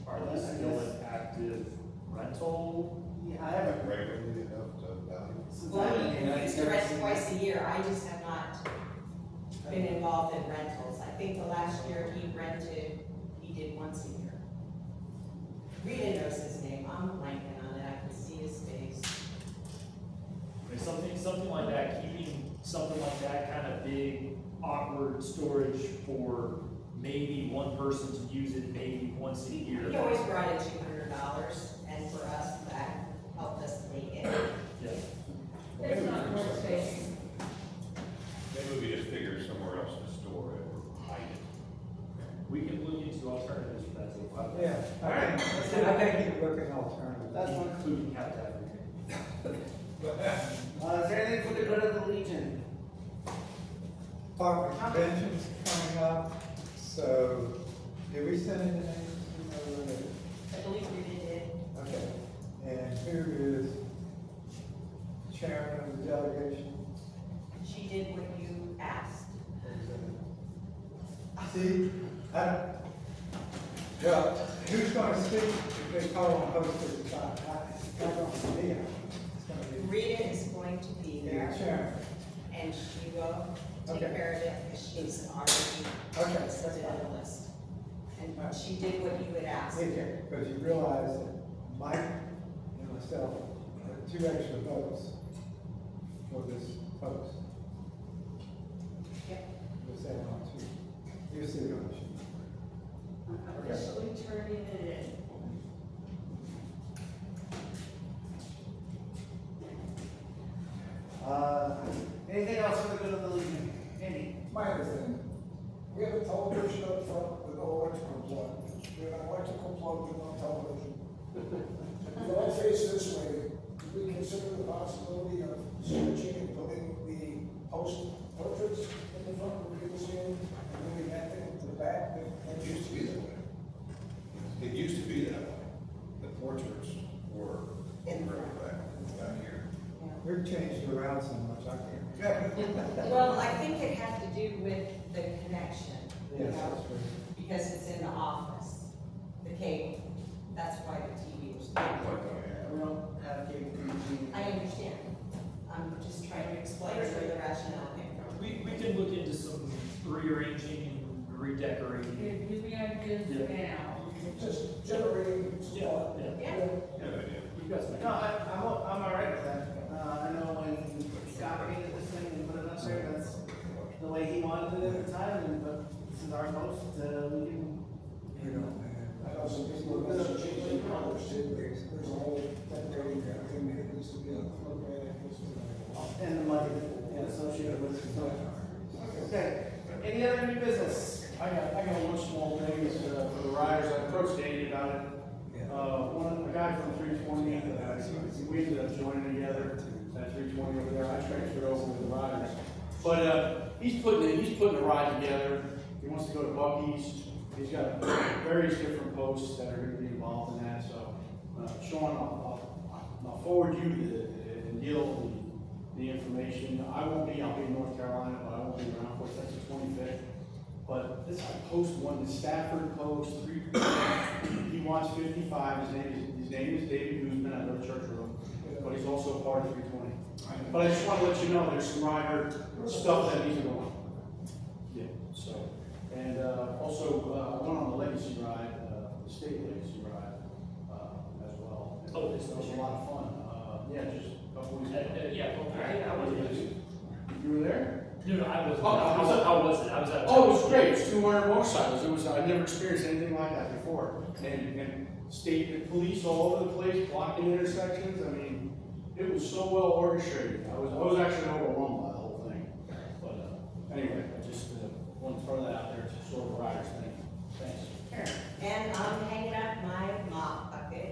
Are these still an active rental? Yeah, I haven't. Regularly enough to value. Well, he used to rent twice a year, I just have not been involved in rentals. I think the last year he did once a year. Rita knows his name, I'm blanking on it, I can see his face. I mean, something like that, keeping something like that kind of big, awkward storage for maybe one person to use it maybe once a year. He always brought in $200, and for us, that helped us make it. Yeah. It's not more space. Maybe we just figure somewhere else to store it or hide it. We can look into alternatives for that too. Yeah, I think you can look at alternatives. That's one. Including Habitat for Humanity. Is there anything for the good of the Legion? Park convention's coming up, so did we send in the names? I believe Rita did. Okay, and who is chairman of the delegation? She did what you asked. See, well, who's gonna speak if they call on post 55? It's not gonna be me. It's gonna be Rita is going to be the there, chairman. and she will take Okay. care of it, because she's already Okay. listed on the list. And she did what you had asked. Because you realize that Mike and myself have 2 extra votes for this post. Yep. We'll say on 2. You see it on the sheet. Officially turning it in. Anything else for the good of the Legion? Andy? My understanding, we have a television up front with no electrical plug. We have an electrical plug with no television. If you all face this way, we consider the possibility of switching and putting the post portrait in the front. We've changed around so much, I can't. Well, I think it had to do with the connection, you Yes, know, that's true. because it's in the office, the cable. That's why the TV was there. We don't have cable TV. I understand. I'm just trying to explain where the rationale came from. We can look into some rearranging and redecorating. Do we have this Yeah. now? Just generating Yeah, supply. yeah. Yeah. Good idea. We've got some. No, I'm all right with that. I know when Scott painted this thing and put it up there, that's the way he wanted it at the time, and, but this is our post, we can, You know, I know some people are gonna change their colors too. There's a whole decorating thing that needs to be looked at. and the money associated with it, so. Okay, any other new business? I got one small thing, is, for the riders, I approached Danny about it. A guy from 320, we ended up joining together at 320 over there, I transferred over with the riders. But, he's putting a ride together, he wants to go to Buc-ee's, he's got various different posts that are gonna be involved in that, so, Sean, I'll forward you and Gil the information. I'll be in North Carolina, but I won't be around for it, that's the 25th. But this, I post one, the Stafford Post, he wants 55, his name is David Guzman, I go to church with him, but he's also part of 320. But I just wanna let you know, there's some rider stuff that needs to go on. Yeah, so, and, also, I went on the legacy ride, the state legacy ride, as well. Oh, this That was a lot of fun, yeah, just a couple weeks ago. Yeah, well, I wasn't. You were there? No, I wasn't. Oh, How was it? I was at. Oh, it was great, it's 200 motorcycles, I'd never experienced anything like that before. And state and police all over the place, blocking intersections, I mean, it was so well orchestrated. I was actually overwhelmed by the whole thing. But, anyway, I just, want to throw that out there, to sort of a rider's thing. Thanks. Sure. And I'm hanging up my mop bucket.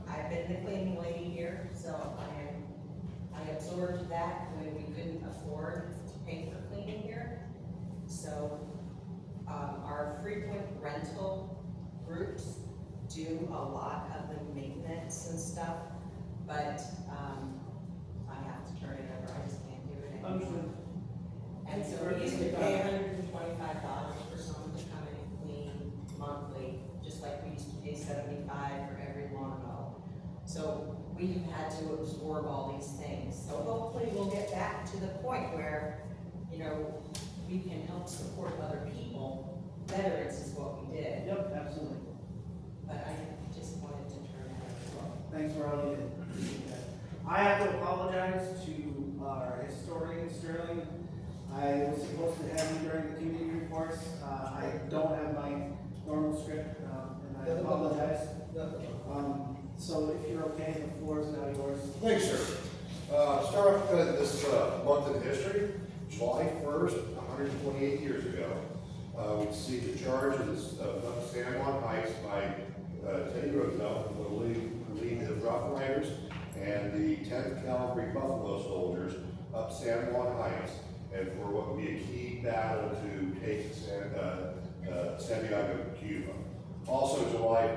I've been the cleaning lady here, so I absorbed that when we couldn't afford to pay for cleaning here. So, our frequent rental groups do a lot of the maintenance and stuff, but, I have to turn it over, I just can't do it anymore. And so we used to pay $125 for someone to come in and clean monthly, just like we used to pay $75 for every lawn mow. So we've had to absorb all these things. So hopefully we'll get back to the point where, you know, we can help support other people. Veterans is what we did, Yep, absolutely. but I just wanted to turn that over. Thanks for all you did. Appreciate that. I have to apologize to our historian, Sterling. I was supposed to have you during the community reports. I don't have my normal script, and I apologize. So if you're okay, the floor is now yours. Thanks, sir. Start off with this month in history. July 1st, 128 years ago, we see the charges of San Juan Heights by Teddy Roosevelt, who will lead the Rough Riders and the 10th Cavalry Buffalo Soldiers up San Juan Heights, and for what would be a key battle to take Santiago, Cuba. Also July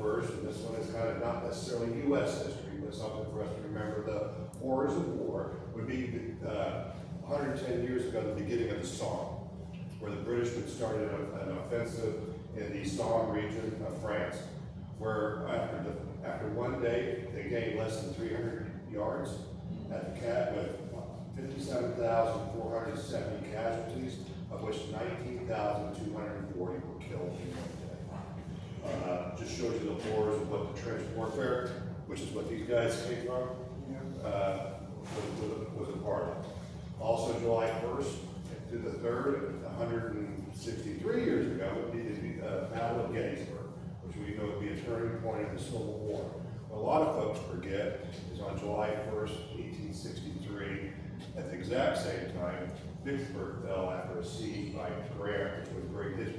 1st, and this one is kind of not necessarily U.S. history, but something for us to remember the horrors of war, would be 110 years ago, the beginning of the Somme, where the British had started an offensive in the Somme region of France, where after one day, they gained less than 300 yards at the cap with 57,470 casualties, of which 19,240 were killed in one day. Just shows you the horrors of what the trench warfare, which is what these guys came from, was a part of. Also, July 1st to the 3rd, 163 years ago, would be the Battle of Gettysburg, which we know would be a turning point in the Civil War. What a lot of folks forget is on July 1st, 1863, at the exact same time, Vicksburg fell after a siege by Grant, which would bring his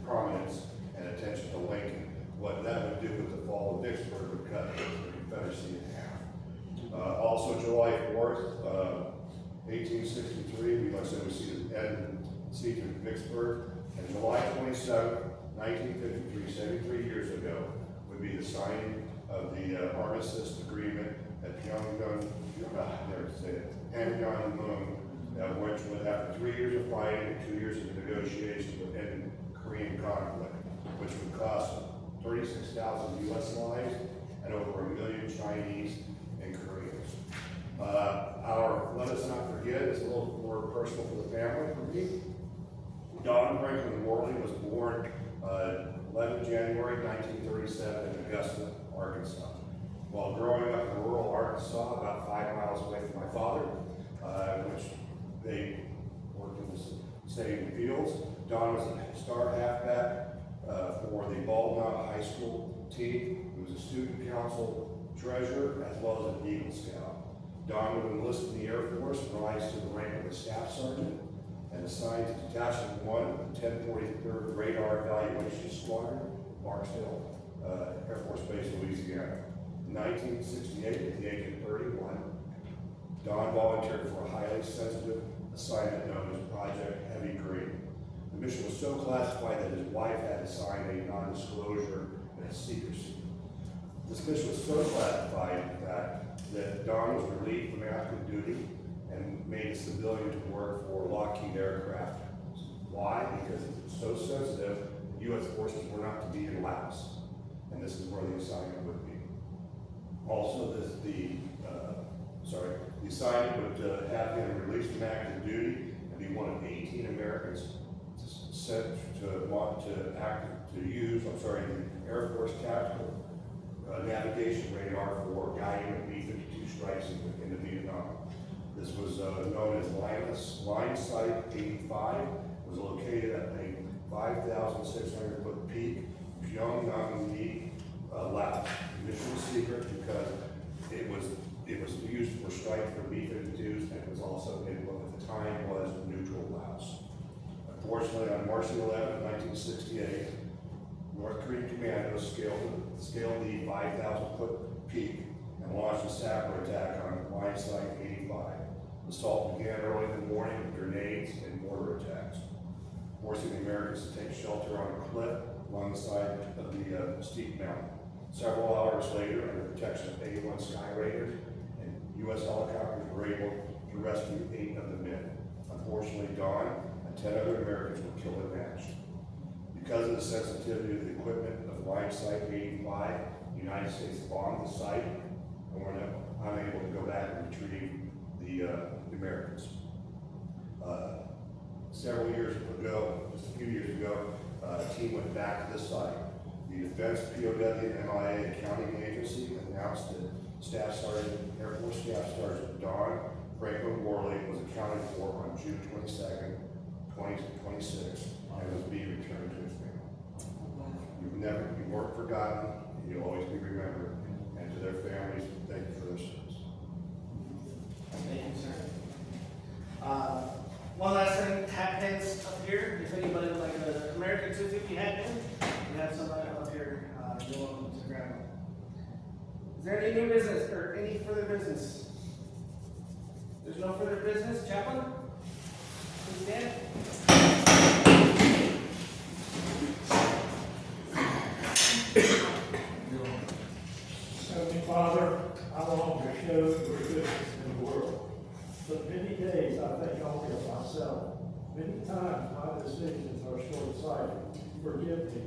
prominence and attention to Lincoln. What that would do with the fall of Vicksburg would cut the Confederacy in half. Also, July 4th, 1863, we like I said, we see the end siege of Vicksburg. And July 27th, 1953, 73 years ago, would be the signing of the armistice agreement at Pyongyang, Panmunjom, which was after 3 years of fighting and 2 years of negotiations would end the Korean conflict, which would cost 36,000 U.S. lives and over 1 million Chinese and Koreans. Let us not forget, it's a little more personal for the family, for me. Don Franklin Worley was born 11 January 1937 in Augusta, Arkansas. While growing up in rural Arkansas, about 5 miles away from my father, which they worked in the same fields, Don was a star halfback for the Bald Mountain High School team. He was a student council treasurer as well as an Eagle Scout. Don would enlist in the Air Force and rise to the rank of a staff sergeant and assigned to Detachment 1 of the 1043rd Radar Evaluation Squadron, Barksdale Air Force Base, Louisiana. In 1968, at the age of 31, Don volunteered for a highly sensitive assignment known as Project Heavy Green. The mission was so classified that his wife had to sign a non-disclosure and a secrecy. This mission was so classified, in fact, that Don was relieved from active duty and made a civilian to work for Lockheed Aircraft. Why? Because it was so sensitive, the U.S. forces were not to be in Laos, and this is where the assignment would be. Also, the assignment would have him released from active duty and be one of 18 Americans sent to use the Air Force Tactical Navigation Radar for guiding the B-52 strikes into Vietnam. This was known as Line Sight 85. It was located at a 5,600 foot peak, Pyongyang, Laos. The mission was secret because it was used for strike for B-52s, and it was also in what at the time was neutral Laos. Unfortunately, on March 11, 1968, North Korean commandos scaled the 5,000 foot peak and launched a sapper attack on Line Sight 85. The assault began early in the morning with grenades and mortar attacks, forcing the Americans to take shelter on a cliff along the side of the steep mountain. Several hours later, under protection of A-1 Sky Raiders and U.S. helicopters, were able to rescue 8 of the men. Unfortunately, Don and 10 other Americans were killed in action. Because of the sensitivity of the equipment of Line Sight 85, the United States bombed the site and were unable to go back and retrieve the Americans. Several years ago, just a few years ago, a team went back to the site. The Defense POW MIA Accounting Agency announced that Air Force Staff Sergeant Don Franklin Worley was accounted for on June 22nd, 2026, and was being returned to his family. You weren't forgotten, and you'll always be remembered. And to their families, thank you for their service. Thank you, sir. One last thing, hat pins up here. If anybody would like an American 250 hat pin, we have somebody up here. You're welcome to grab one. Is there any new business or any further business? There's no further business. Chaplain, please stand. Heavenly Father, I long to show your goodness in the world. But many days I think only of myself. Many times my decisions are short-sighted. Forgive me.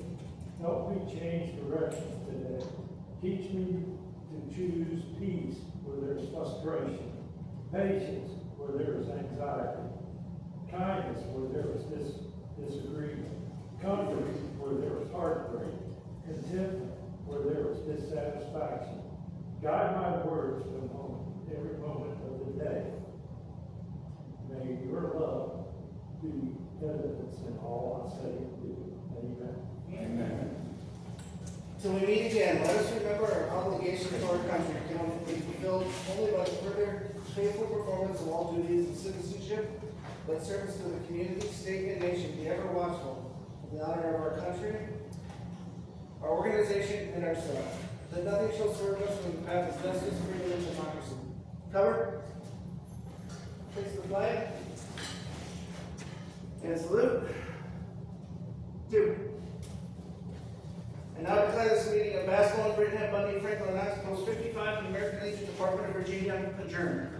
Help me change directions today. Teach me to choose peace where there is frustration, patience where there is anxiety, kindness where there is disagreement, comfort where there is heartbreak, contentment where there is dissatisfaction. Guide my words every moment of the day. May your love be evidence in all I say and do. Amen. Amen. Till we meet again, let us remember our obligation to our country can only be fulfilled only by further faithful performance of all duties of citizenship. Let service to the community, state, and nation be ever watchful of the honor of our country, our organization, and ourselves. That nothing shall swerve us from the path of justice, freedom, and democracy. Cover. Face the flag. And salute. 2. And now declare this meeting of Bass, Bowen, Brittenhead, Bundy, Franklin, Knox, Post 55, the American Legion Department of Virginia adjourned.